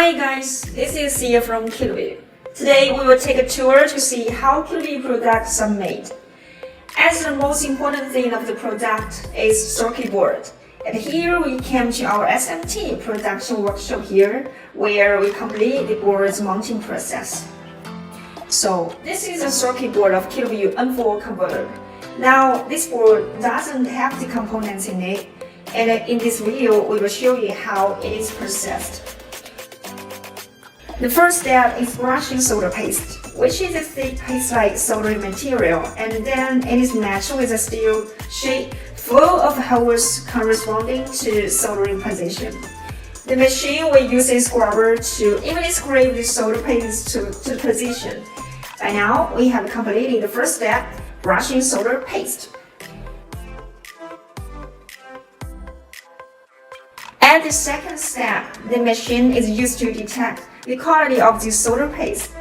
Hi guys, this is Sia from Kiloview. Today we will take a tour to see how Kiloview products are made. As the most important thing of the product is circuit board. And here we came to our SMT production workshop here, where we complete the board's mounting process. So this is a circuit board of Kiloview N4 converter. Now this board doesn't have the components in it, and in this video we will show you how it is processed. The first step is brushing solder paste, which is a thick paste-like soldering material, and then it is matched with a steel sheet full of holes corresponding to soldering position. The machine will use a scrubber to evenly scrape the solder paste to the position. By now, we have completed the first step, brushing solder paste. At the second step, the machine is used to detect the quality of the solder paste.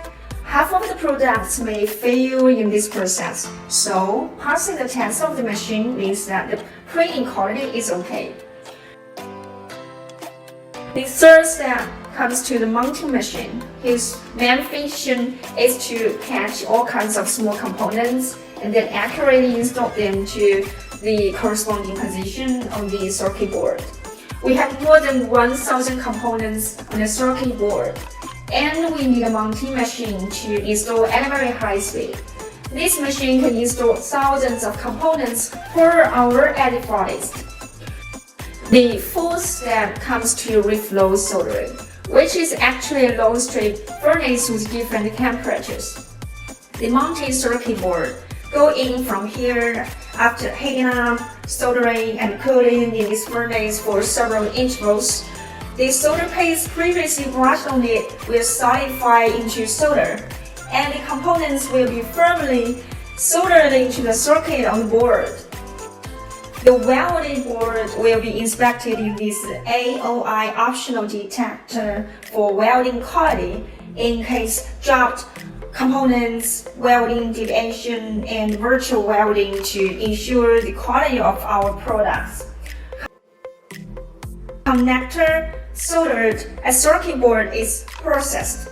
Half of the products may fail in this process, so passing the test of the machine means that the printing quality is okay. The third step comes to the mounting machine. Its main function is to catch all kinds of small components and then accurately install them to the corresponding position on the circuit board. We have more than 1,000 components on the circuit board, and we need a mounting machine to install at a very high speed. This machine can install thousands of components per hour at the farthest. The fourth step comes to reflow soldering, which is actually a long-straight furnace with different temperatures. The mounted circuit board goes in from here after heating up, soldering and cooling in this furnace for several intervals. The solder paste previously brushed on it will solidify into solder, and the components will be firmly soldered into the circuit on the board. The welded board will be inspected in this AOI optional detector for welding quality in case dropped components, welding deviation, and virtual welding to ensure the quality of our products. Connector soldered, a circuit board is processed.